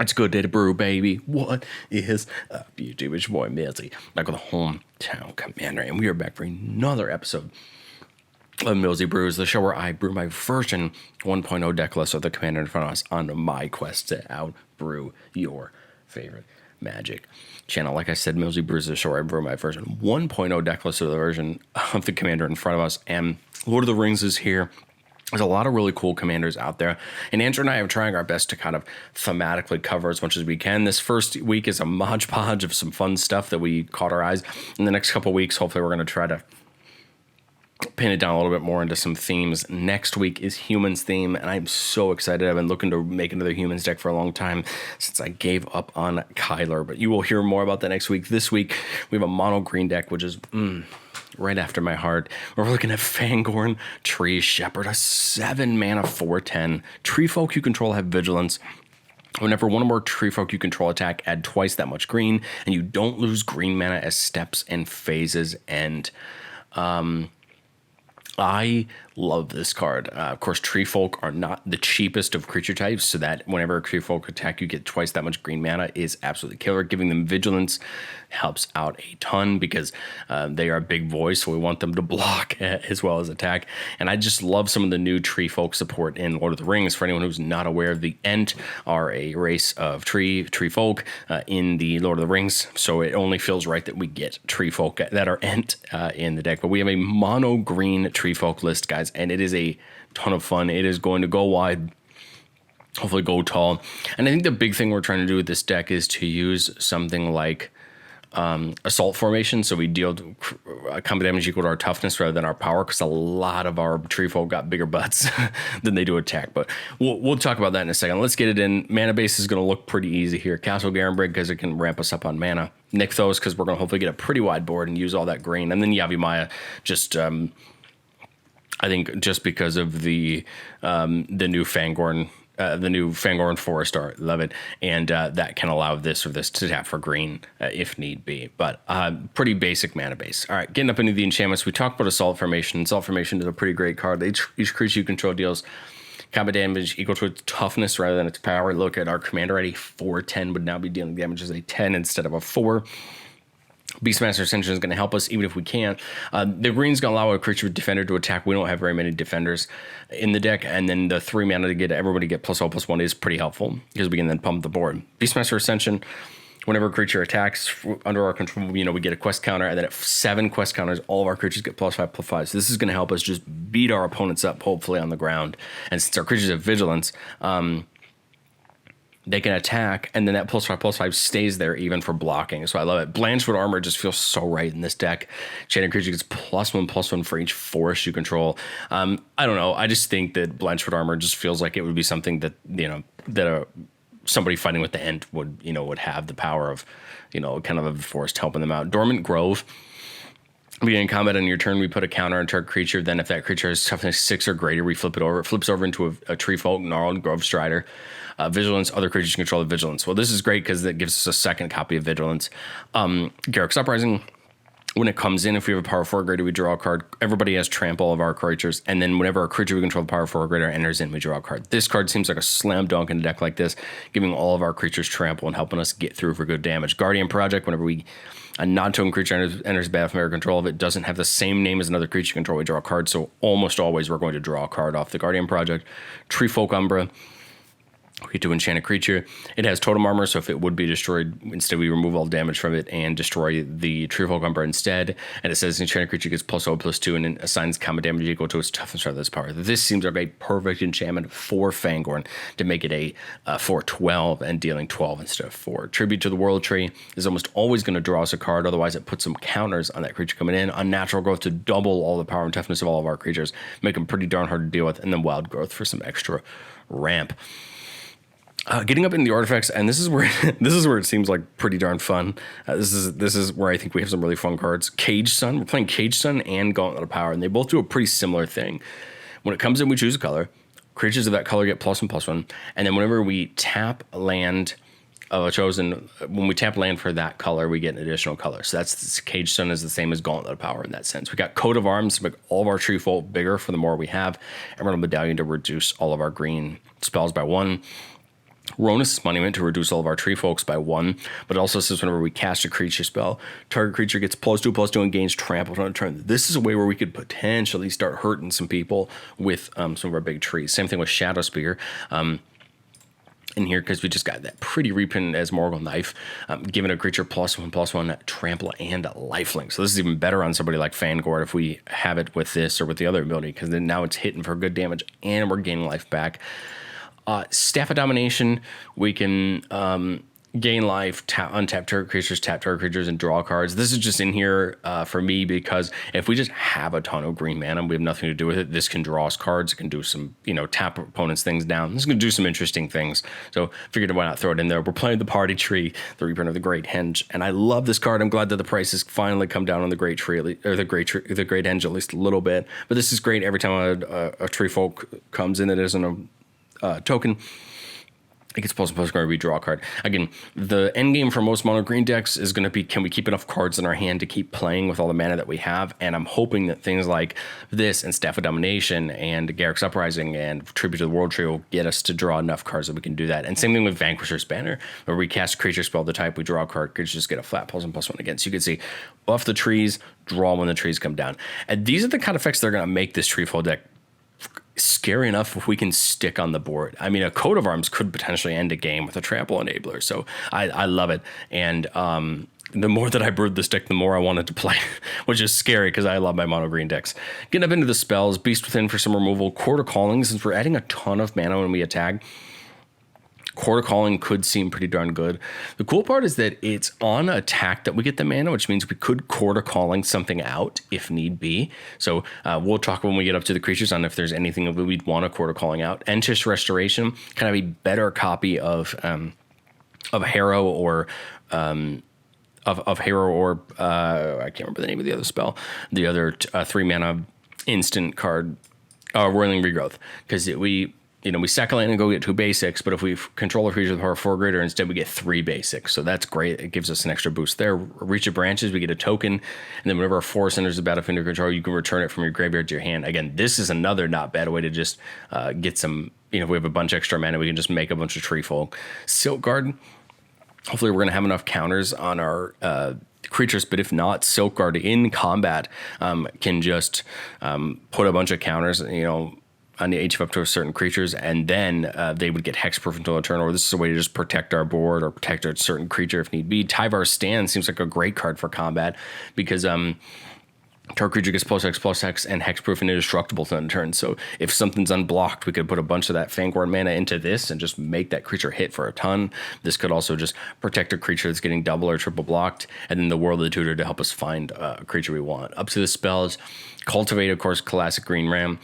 It's a good day to brew, baby. What is up, YouTube? It's your boy Millzy, back with a hometown commander, and we are back for another episode of Millzy Brews, the show where I brew my version 1.0 deck list of the commander in front of us on my quest to outbrew your favorite Magic channel. Like I said, Millzy Brews is the show where I brew my version 1.0 deck list of the version of the commander in front of us, and Lord of the Rings is here. There's a lot of really cool commanders out there, and Andrew and I are trying our best to kind of thematically cover as much as we can. This first week is a hodgepodge of some fun stuff that we caught our eyes. In the next couple of weeks, hopefully we're going to try to pin it down a little bit more into some themes. Next week is humans theme, and I'm so excited. I've been looking to make another humans deck for a long time since I gave up on Kyler, but you will hear more about that next week. This week, we have a mono green deck, which is right after my heart. We're looking at Fangorn, Tree Shepherd, a 7-mana 4/10. Treefolk you control have Vigilance. Whenever one or more Treefolk you control attack, add twice that much green, and you don't lose green mana as steps and phases end. I love this card. Of course, Treefolk are not the cheapest of creature types, so that whenever a Treefolk attack, you get twice that much green mana is absolutely killer. Giving them Vigilance helps out a ton because they are a big voice, so we want them to block as well as attack. And I just love some of the new Treefolk support in Lord of the Rings. For anyone who's not aware, the Ent are a race of Treefolk in the Lord of the Rings, so it only feels right that we get Treefolk that are Ent in the deck. But we have a mono green Treefolk list, guys, and it is a ton of fun. It is going to go wide, hopefully go tall. And I think the big thing we're trying to do with this deck is to use something like assault formation, so we deal combat damage equal to our toughness rather than our power, because a lot of our Treefolk got bigger butts than they do attack. But we'll talk about that in a second. Let's get it in. Mana base is going to look pretty easy here. Castle Garenbrig, because it can ramp us up on mana. Nykthos, because we're going to hopefully get a pretty wide board and use all that green. And then Yavimaya, just I think just because of the new Fangorn. The new Fangorn Forest art, love it, and that can allow this or this to tap for green if need be. But pretty basic mana base. All right, getting up into the enchantments, we talked about Assault Formation. Assault Formation is a pretty great card. Each creature you control deals combat damage equal to its toughness rather than its power. Look at our commander at a 4/10 would now be dealing damage as a 10 instead of a 4. Beastmaster Ascension is going to help us even if we can't. The green's going to allow a creature with defender to attack. We don't have very many defenders in the deck, and then the 3 mana to get everybody to get +0/+1 is pretty helpful because we can then pump the board. Beastmaster Ascension, whenever a creature attacks under our control, we get a quest counter, and then at 7 quest counters, all of our creatures get +5/+5. So this is going to help us just beat our opponents up, hopefully, on the ground. And since our creatures have Vigilance, they can attack, and then that +5/+5 stays there even for blocking. So I love it. Blanchwood Armor just feels so right in this deck. Enchanted creature gets +1/+1 for each forest you control. I don't know. I just think that Blanchwood Armor just feels like it would be something that somebody fighting with the Ent would have the power of kind of a forest helping them out. Dormant Grove. Beginning combat on your turn, we put a counter on target creature. Then if that creature has toughness 6 or greater, we flip it over. It flips over into a Treefolk, Gnarled Grove Strider. Vigilance, other creatures control the Vigilance. Well, this is great because that gives us a second copy of Vigilance. Garruk's Uprising, when it comes in, if we have a power 4 or greater, we draw a card. Everybody has trample of our creatures. And then whenever a creature we control the power 4 or greater enters in, we draw a card. This card seems like a slam dunk in a deck like this, giving all of our creatures trample and helping us get through for good damage. Guardian Project, whenever a non-token creature enters battle from our control, if it doesn't have the same name as another creature control, we draw a card. So almost always we're going to draw a card off the Guardian Project. Treefolk Umbra. We get to enchant a creature. It has totem armor, so if it would be destroyed, instead we remove all damage from it and destroy the Treefolk Umbra instead. And it says enchanted creature gets +0/+2 and it assigns combat damage equal to its toughness rather than its power. This seems like a perfect enchantment for Fangorn to make it a 4/12 and dealing 12 instead of 4. Tribute to the World Tree is almost always going to draw us a card. Otherwise, it puts some counters on that creature coming in. Unnatural Growth to double all the power and toughness of all of our creatures, make them pretty darn hard to deal with. And then Wild Growth for some extra ramp. Getting up in the artifacts, and this is where it seems like pretty darn fun. This is where I think we have some really fun cards. Cage Sun, we're playing Cage Sun and Gauntlet of Power, and they both do a pretty similar thing. When it comes in, we choose a color. Creatures of that color get +1/+1, and then whenever we tap land of a chosen, when we tap land for that color, we get an additional color. So that's Cage Sun is the same as Gauntlet of Power in that sense. We got Coat of Arms to make all of our Treefolk bigger for the more we have. Emerald Medallion to reduce all of our green spells by 1. Ronus Monument to reduce all of our Treefolks by 1, but it also says whenever we cast a creature spell, target creature gets +2/+2 and gains trampled on a turn. This is a way where we could potentially start hurting some people with some of our big trees. Same thing with Shadow Spear. In here, because we just got that pretty reprint as Morgul Knife, giving a creature +1/+1 trample and lifelink. So this is even better on somebody like Fangorn if we have it with this or with the other ability, because then now it's hitting for good damage and we're gaining life back. Staff of Domination, we can gain life, untap target creatures, tap target creatures, and draw cards. This is just in here for me because if we just have a ton of green mana, we have nothing to do with it. This can draw us cards. It can do some, tap opponents' things down. This is going to do some interesting things. So figured why not throw it in there. We're playing the Party Tree, the reprint of the Great Henge, and I love this card. I'm glad that the price has finally come down on the Great Tree, or the Great Henge at least a little bit. But this is great every time a Treefolk comes in that isn't a token. It gets +1/+1 going to be draw a card. Again, the end game for most mono green decks is going to be, can we keep enough cards in our hand to keep playing with all the mana that we have? And I'm hoping that things like this and Staff of Domination and Garruk's Uprising and Tribute to the World Tree will get us to draw enough cards that we can do that. And same thing with Vanquisher's Banner, where we cast creature spell the type, we draw a card, creatures just get a flat +1/+1 again. So you can see buff the trees, draw when the trees come down. And these are the kind of effects that are going to make this Treefolk deck scary enough if we can stick on the board. I mean, a Coat of Arms could potentially end a game with a Trample Enabler. So I love it. And the more that I brewed this deck, the more I wanted to play, which is scary because I love my mono green decks. Getting up into the spells, Beast Within for some removal, Court of Calling, since we're adding a ton of mana when we attack. Court of Calling could seem pretty darn good. The cool part is that it's on attack that we get the mana, which means we could Court of Calling something out if need be. So we'll talk when we get up to the creatures on if there's anything that we'd want to Court of Calling out. Entish Restoration, kind of a better copy of Harrow or of Harrow or I can't remember the name of the other spell. The other 3 mana instant card, Roiling Regrowth, because we sack a land and go get 2 basics, but if we control a creature with power 4 greater, instead we get 3 basics. So that's great. It gives us an extra boost there. Reach of Branches, we get a token, and then whenever a forest enters the battlefield under control, you can return it from your graveyard to your hand. Again, this is another not bad way to just get some, if we have a bunch extra mana, we can just make a bunch of Treefolk. Silk Guard, hopefully we're going to have enough counters on our creatures, but if not, Silk Guard in combat can just put a bunch of counters, on the HF up to certain creatures, and then they would get hexproof until a turn, or this is a way to just protect our board or protect a certain creature if need be. Tyvar's Stand seems like a great card for combat because target creature gets +X/+X and hexproof and indestructible to end turn. So if something's unblocked, we could put a bunch of that Fangorn mana into this and just make that creature hit for a ton. This could also just protect a creature that's getting double or triple blocked, and then the World of the Tutor to help us find a creature we want. Up to the spells, Cultivate, of course, classic Green Ram.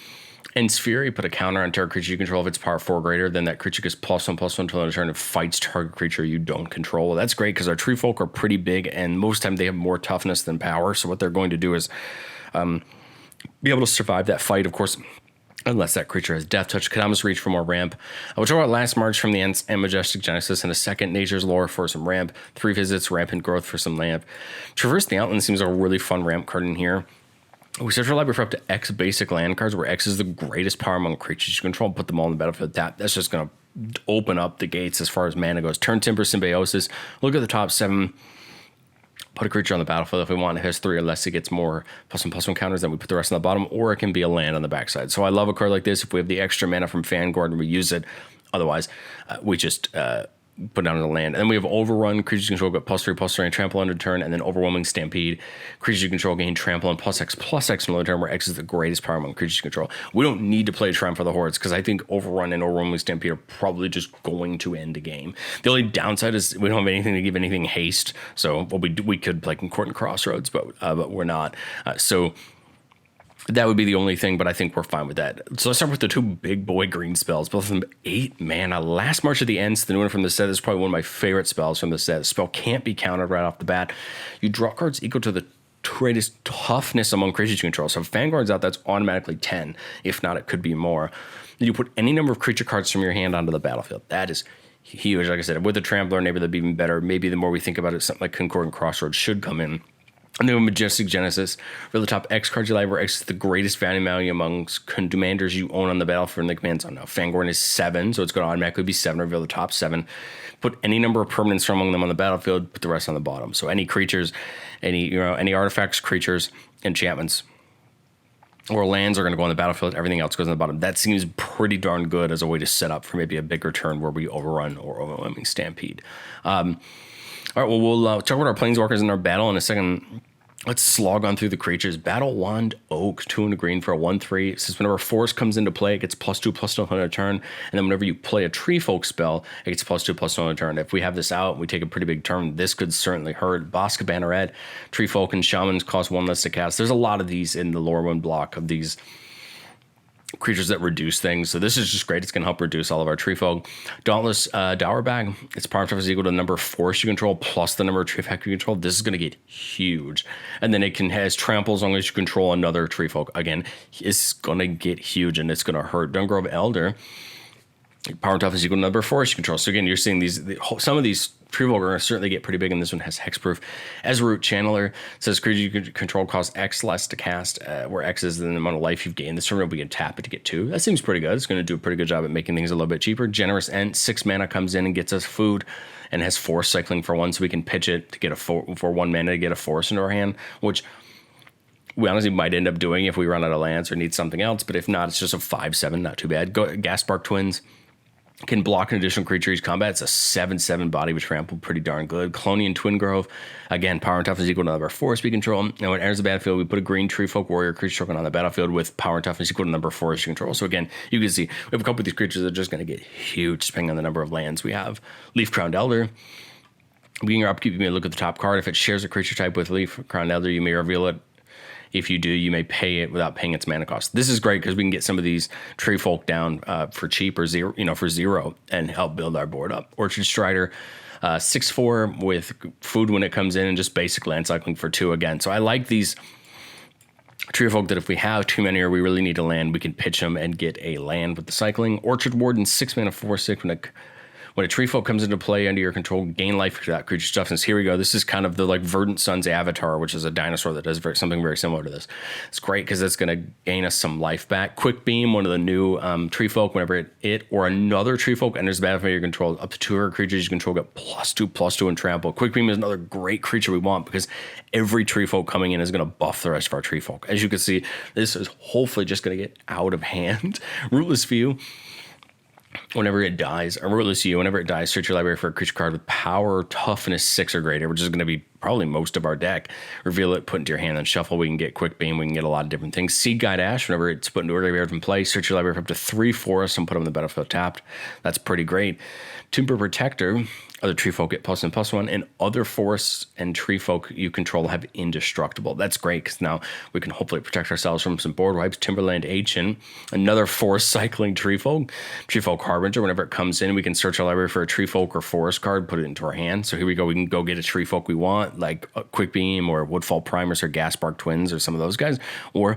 And Sphere, put a counter on target creature you control if it's power 4 greater, then that creature gets +1/+1 until end of turn and fights target creature you don't control. Well, that's great because our Treefolk are pretty big, and most of the time they have more toughness than power. So what they're going to do is be able to survive that fight, of course, unless that creature has Death Touch. Kadama's Reach for more ramp. We'll talk about Last March from the Ents and Majestic Genesis in a second. Nature's Lore for some ramp. 3 Visits, Rampant Growth for some lamp. Traverse the Outland seems a really fun ramp card in here. We search our library for up to X basic land cards, where X is the greatest power among creatures you control. Put them all in the battlefield. That's just going to open up the gates as far as mana goes. Turn Timber, Symbiosis. Look at the top 7. Put a creature on the battlefield if we want. It has 3 or less. It gets more +1/+1 counters. Then we put the rest on the bottom, or it can be a land on the backside. So I love a card like this. If we have the extra mana from Fangorn, we use it. Otherwise, we just put down the land. And then we have Overrun. Creatures you control get +3/+3 and trample under turn, and then Overwhelming Stampede. Creatures you control gain trample and +X/+X from the turn, where X is the greatest power among creatures you control. We don't need to play Triumph for the Hordes because I think Overrun and Overwhelming Stampede are probably just going to end the game. The only downside is we don't have anything to give anything haste. So we could play Concordant Crossroads, but we're not. So that would be the only thing, but I think we're fine with that. So let's start with the 2 big boy green spells, both of them 8 mana. Last March of the Ents, the new one from the set, is probably one of my favorite spells from the set. The spell can't be countered right off the bat. You draw cards equal to the greatest toughness among creatures you control. So if Fangorn's out, that's automatically 10. If not, it could be more. You put any number of creature cards from your hand onto the battlefield. That is huge. Like I said, with the Trampler, maybe that'd be even better. Maybe the more we think about it, something like Concordant Crossroads should come in. And then Majestic Genesis. For the top X cards you live, where X is the greatest value amongst commanders you own on the battlefield in the command zone. Now, Fangorn is 7, so it's going to automatically be 7. Reveal the top 7. Put any number of permanents from among them on the battlefield. Put the rest on the bottom. So any creatures, any artifacts, creatures, enchantments, or lands are going to go on the battlefield. Everything else goes on the bottom. That seems pretty darn good as a way to set up for maybe a bigger turn where we overrun or overwhelming stampede. All right, well, we'll talk about our Planeswalkers in our battle in a second. Let's slog on through the creatures. Battle Wand Oak, 2 and a green for a 1/3. Since whenever Force comes into play, it gets +2/+2 on a turn. And then whenever you play a Treefolk spell, it gets +2/+2 on a turn. If we have this out and we take a pretty big turn, this could certainly hurt. Boska Banneret, Treefolk, and Shamans cost 1 less to cast. There's a lot of these in the Lorwyn block of these creatures that reduce things. So this is just great. It's going to help reduce all of our Treefolk. Dauntless Dower Bag. Its power is equal to the number of force you control plus the number of Treefolk you control. This is going to get huge. And then it has trample as long as you control another Treefolk. Again, it's going to get huge and it's going to hurt. Dungrove Elder. Power toughness equal to number of force you control. So again, you're seeing some of these Treefolk are going to certainly get pretty big, and this one has hexproof. Ezroot Channeler says creature you control costs X less to cast, where X is the amount of life you've gained. This turn we can tap it to get 2. That seems pretty good. It's going to do a pretty good job at making things a little bit cheaper. Generous Ent, 6 mana comes in and gets us food, and has force cycling for 1, so we can pitch it to get a for 1 mana to get a force into our hand, which we honestly might end up doing if we run out of lands or need something else. But if not, it's just a 5/7, not too bad. Gaspark Twins can block an additional creature each combat. It's a 7/7 body with trample, pretty darn good. Colonian Twin Grove, again, power and toughness equal to number of force we control. Now when it enters the battlefield, we put a green Treefolk warrior creature token on the battlefield with power and toughness equal to number of force you control. So again, you can see we have a couple of these creatures that are just going to get huge depending on the number of lands we have. Leaf Crowned Elder. Being your upkeep, you may look at the top card. If it shares a creature type with Leaf Crowned Elder, you may reveal it. If you do, you may pay it without paying its mana cost. This is great because we can get some of these Treefolk down for cheap or zero, for 0, and help build our board up. Orchard Strider, 6/4 with food when it comes in, and just basic land cycling for 2 again. So I like these Treefolk that if we have too many or we really need a land, we can pitch them and get a land with the cycling. Orchard Warden, 6 mana, 4/6 when a Treefolk comes into play under your control, gain life to that creature toughness. Here we go. This is kind of the Verdant Sun's avatar, which is a dinosaur that does something very similar to this. It's great because it's going to gain us some life back. Quick Beam, one of the new Treefolk, whenever it or another Treefolk enters the battlefield you control, up to 2 creatures you control get +2/+2 and trample. Quick Beam is another great creature we want because every Treefolk coming in is going to buff the rest of our Treefolk. As you can see, this is hopefully just going to get out of hand. Rootless View. Whenever it dies, or Rootless You, whenever it dies, search your library for a creature card with power, toughness 6 or greater, which is going to be probably most of our deck. Reveal it, put it into your hand, and shuffle. We can get Quick Beam, we can get a lot of different things. Seed Guide Ash, whenever it's put into a graveyard from play, search your library for up to 3 forests and put them on the battlefield tapped. That's pretty great. Timber Protector, other Treefolk get +1/+1, and other forests and Treefolk you control have indestructible. That's great because now we can hopefully protect ourselves from some board wipes. Timberland Ancient, another forest cycling Treefolk. Treefolk Harbinger, whenever it comes in, we can search our library for a Treefolk or forest card, put it into our hand. So here we go. We can go get a Treefolk we want, like a Quick Beam or Woodfall Primus or Gaspark Twins or some of those guys. Or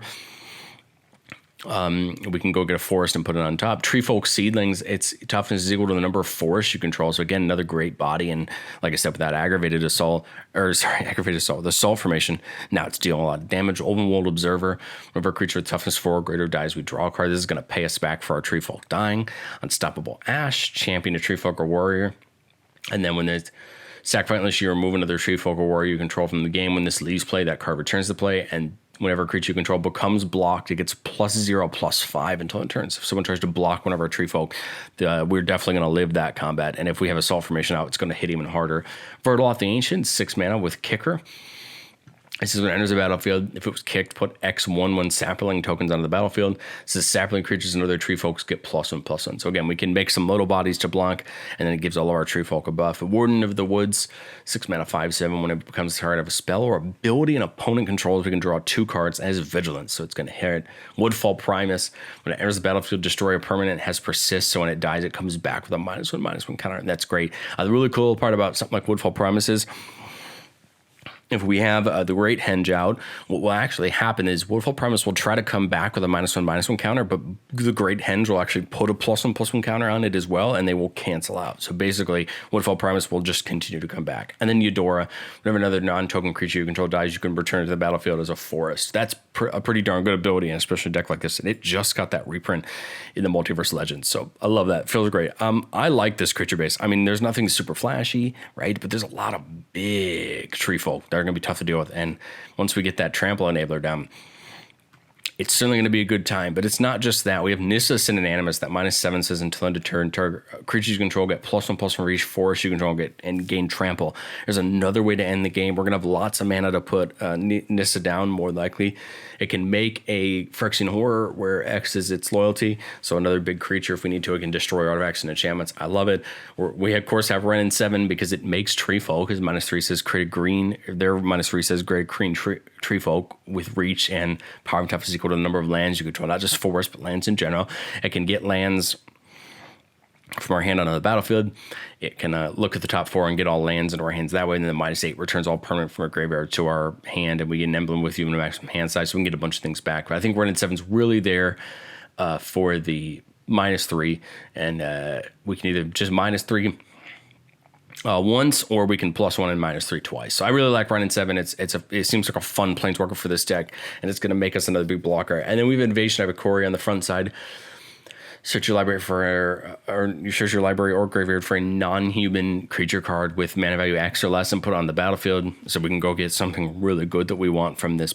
we can go get a forest and put it on top. Treefolk Seedlings, its toughness is equal to the number of forests you control. So again, another great body. And like I said, with that aggravated assault, the assault formation, now it's dealing a lot of damage. Open World Observer, whenever a creature with toughness 4 or greater dies, we draw a card. This is going to pay us back for our Treefolk dying. Unstoppable Ash, champion a Treefolk or warrior. And then when there's sacrifice, unless you remove another Treefolk or warrior you control from the game, when this leaves play, that card returns to play, and whenever a creature you control becomes blocked, it gets +0/+5 until it turns. If someone tries to block one of our Treefolk, we're definitely going to live that combat. And if we have Assault Formation out, it's going to hit even harder. Vertaloth the Ancient, 6 mana with Kicker. This is when it enters the battlefield. If it was kicked, put X/1/1 sapling tokens onto the battlefield. This is sapling creatures and other Treefolks get +1/+1. So again, we can make some little bodies to block, and then it gives all of our Treefolk a buff. Warden of the Woods, 6 mana, 5/7. When it becomes target of a spell or ability an opponent controls, we can draw 2 cards. It has Vigilance, so it's going to hit. Woodfall Primus, when it enters the battlefield, destroy a permanent. It has Persist, so when it dies, it comes back with a -1/-1 counter, and that's great. The really cool part about something like Woodfall Primus is if we have the Great Henge out, what will actually happen is Woodfall Primus will try to come back with a -1/-1 counter, but the Great Henge will actually put a +1/+1 counter on it as well, and they will cancel out. So basically, Woodfall Primus will just continue to come back. And then Eudora, whenever another non-token creature you control dies, you can return it to the battlefield as a forest. That's a pretty darn good ability, and especially a deck like this. And it just got that reprint in the Multiverse Legends, so I love that. Feels great. I like this creature base. I mean, there's nothing super flashy, right? But there's a lot of big Treefolk that are going to be tough to deal with. And once we get that Trample Enabler down, it's certainly going to be a good time. But it's not just that. We have Nissa Synonymous that -7 says until end of turn, creatures you control get +1/+1 for each forest you control and gain trample. There's another way to end the game. We're going to have lots of mana to put Nissa down, more likely. It can make a Phyrexian Horror where X is its loyalty. So another big creature, if we need to, it can destroy artifacts and enchantments. I love it. We of course have Wrenn and 7 because it makes Treefolk, because -3 says create a green. Their -3 says create a green Treefolk with reach and power and toughness equal to the number of lands you control, not just forests, but lands in general. It can get lands from our hand onto the battlefield. It can look at the top 4 and get all lands into our hands that way, and then the -8 returns all permanent from our graveyard to our hand, and we get an emblem with even a maximum hand size, so we can get a bunch of things back. But I think Wrenn and 7's really there for the -3, and we can either just -3 once, or we can +1 and -3 twice. So I really like Wrenn and 7. It seems like a fun Planeswalker for this deck, and it's going to make us another big blocker. And then we have Invasion of Ikoria on the front side. Search your library or you search your library or graveyard for a non-human creature card with mana value X or less and put it on the battlefield, so we can go get something really good that we want from this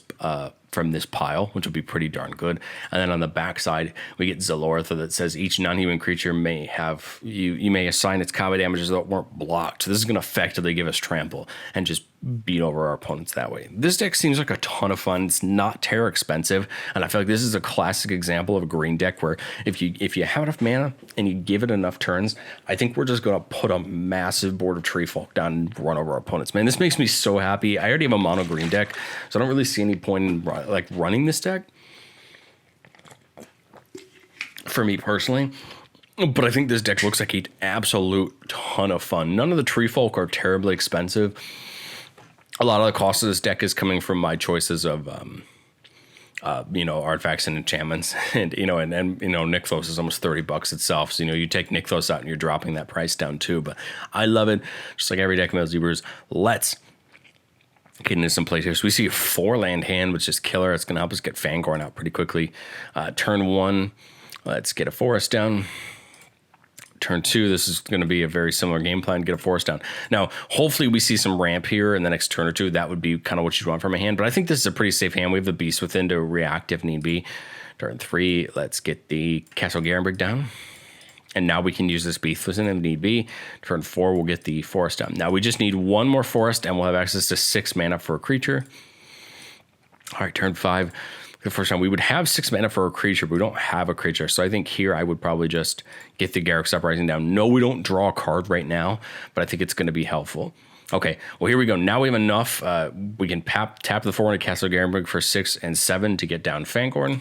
pile, which would be pretty darn good. And then on the backside, we get Zalortha that says each non-human creature may have you may assign its combat damages that weren't blocked. So this is going to effectively give us trample and just beat over our opponents that way. This deck seems like a ton of fun. It's not terror expensive, and I feel like this is a classic example of a green deck where if you have enough mana and you give it enough turns, I think we're just going to put a massive board of Treefolk down and run over our opponents. Man, this makes me so happy. I already have a mono green deck, so I don't really see any point in running this deck for me personally. But I think this deck looks like an absolute ton of fun. None of the Treefolk are terribly expensive. A lot of the cost of this deck is coming from my choices of, artifacts and enchantments, and Nykthos is almost $30 itself. So you take Nykthos out and you're dropping that price down too. But I love it, just like every deck in Millzy Brews. Let's get into some Playtest. We see a 4-land hand, which is killer. It's going to help us get Fangorn out pretty quickly. Turn 1, let's get a forest down. Turn 2, this is going to be a very similar game plan, get a forest down. Now, hopefully we see some ramp here in the next turn or two. That would be kind of what you'd want from a hand, but I think this is a pretty safe hand. We have the Beast Within to react if need be. Turn 3, let's get the Castle Garenbrig down. And now we can use this Beast Within if need be. Turn 4, we'll get the forest down. Now we just need one more forest, and we'll have access to 6 mana for a creature. All right, turn 5. The first time we would have 6 mana for a creature, but we don't have a creature. So I think here I would probably just get the Garruk's Uprising down. No, we don't draw a card right now, but I think it's going to be helpful. Okay, well, here we go. Now we have enough. We can tap the 4 into Castle Garenbrig for 6 and 7 to get down Fangorn.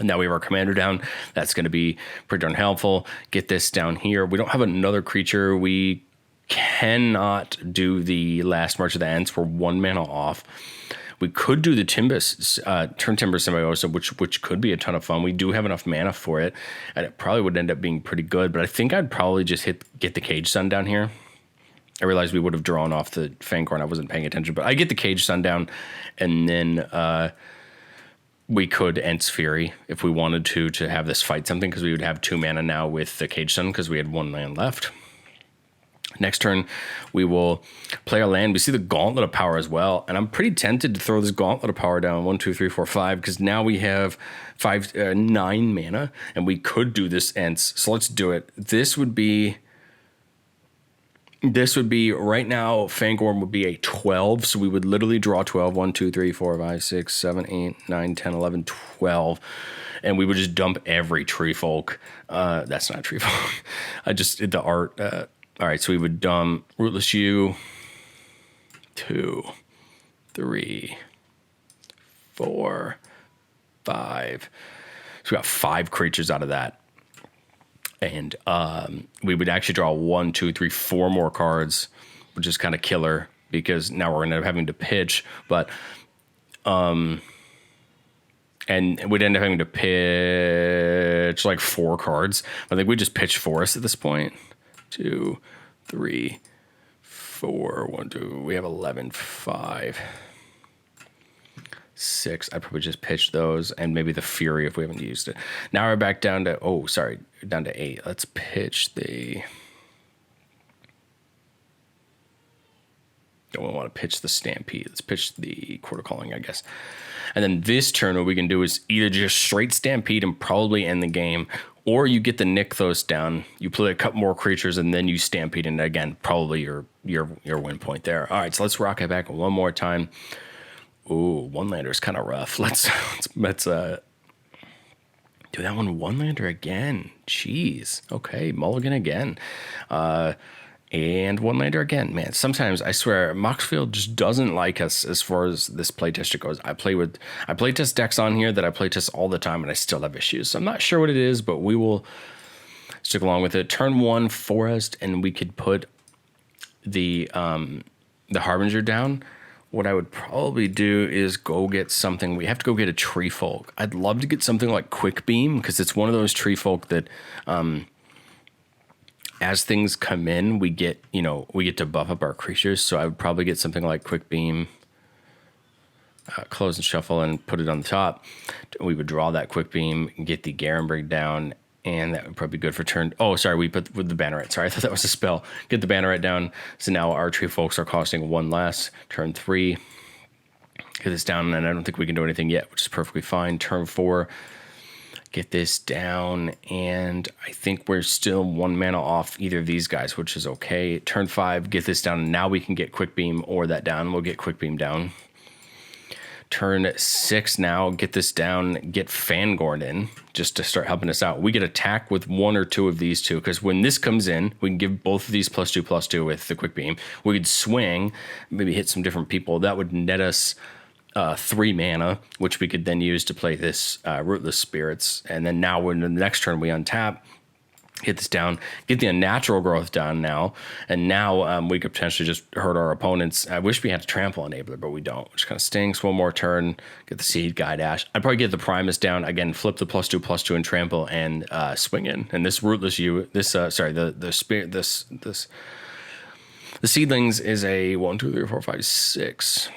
And now we have our commander down. That's going to be pretty darn helpful. Get this down here. We don't have another creature. We cannot do the Last March of the Ents. We're 1 mana off. We could do the Turn Timber Symbiosis, which could be a ton of fun. We do have enough mana for it, and it probably would end up being pretty good. But I think I'd probably just get the Cage Sun down here. I realized we would have drawn off the Fangorn. I wasn't paying attention, but I get the Cage Sun down, and then we could Ent's Fury if we wanted to have this fight something, because we would have 2 mana now with the Cage Sun because we had 1 land left. Next turn, we will play our land. We see the Gauntlet of Power as well, and I'm pretty tempted to throw this Gauntlet of Power down 1, 2, 3, 4, 5, because now we have 9 mana, and we could do this Ents. So let's do it. This would be right now. Fangorn would be a 12, so we would literally draw 12. 1, 2, 3, 4, 5, 6, 7, 8, 9, 10, 11, 12. And we would just dump every Treefolk. That's not Treefolk. I just did the art. All right, so we would dump Rootless Yew, 2, 3, 4, 5. So we got 5 creatures out of that. And we would actually draw 1, 2, 3, 4 more cards, which is kind of killer. because now we're going to end up having to pitch, but and we'd end up having to pitch like 4 cards. I think we just pitch Forest at this point. 2, 3, 4, 1, 2. We have 11, 5, 6. I'd probably just pitch those and maybe the Fury if we haven't used it. Now we're back down to, down to 8. Let's pitch the... Don't want to pitch the Stampede. Let's pitch the Quarter Calling, I guess. And then this turn, what we can do is either just straight Stampede and probably end the game, or you get the Nykthos down, you play a couple more creatures, and then you Stampede, and again, probably your win point there. All right, so let's rock it back one more time. Ooh, one lander is kind of rough. Let's do that one lander again. Jeez. Okay, mulligan again. And one lander again. Man, sometimes I swear Moxfield just doesn't like us as far as this playtest goes. I playtest decks on here that I playtest all the time and I still have issues. So I'm not sure what it is, but we will stick along with it. Turn 1 Forest, and we could put the Harbinger down. What I would probably do is go get something. We have to go get a Treefolk. I'd love to get something like Quick Beam, because it's one of those Treefolk that as things come in, we get to buff up our creatures. So I would probably get something like Quick Beam, close and shuffle, and put it on the top. We would draw that Quick Beam, get the Garenbrig down, and that would probably be good for turn. Oh, sorry, we put with the Banneret. Sorry, I thought that was a spell. Get the Banneret down. So now our Treefolks are costing 1 less. Turn 3, get this down, and I don't think we can do anything yet, which is perfectly fine. Turn 4. Get this down, and I think we're still 1 mana off either of these guys, which is okay. Turn 5, get this down, and now we can get Quick Beam or that down. We'll get Quick Beam down. Turn 6 now, get this down, get Fangorn in, just to start helping us out. We get attack with 1 or 2 of these two, because when this comes in, we can give both of these +2/+2 with the Quick Beam. We could swing, maybe hit some different people. That would net us 3 mana, which we could then use to play this Rootless Spirits. And then now when the next turn we untap, hit this down, get the Unnatural Growth down now, and now we could potentially just hurt our opponents. I wish we had a Trample Enabler, but we don't, which kind of stinks. One more turn, get the Seed Guide Ash. I'd probably get the Primus down, again, flip the +2/+2 and Trample, and swing in. And this Rootless the Seedlings is a 1, 2, 3, 4, 5, 6.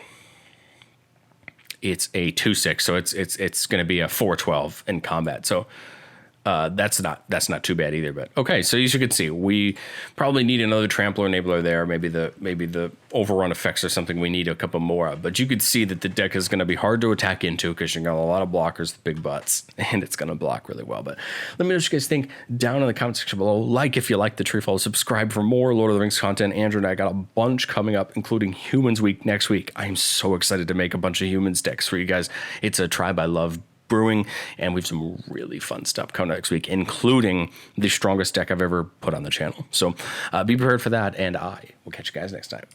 It's a 2/6, so it's going to be a 4/12 in combat. So that's not too bad either. But okay, so as you can see, we probably need another Trampler Enabler there. Maybe the Overrun effects or something. We need a couple more. But you could see that the deck is going to be hard to attack into, because you got a lot of blockers, the big butts, and it's going to block really well. But let me know what you guys think down in the comment section below. Like if you like the Treefolk, subscribe for more Lord of the Rings content. Andrew and I got a bunch coming up, including Humans Week next week. I am so excited to make a bunch of Humans decks for you guys. It's a Tribe I Love brewing, and we have some really fun stuff coming next week, including the strongest deck I've ever put on the channel. So be prepared for that, and I will catch you guys next time.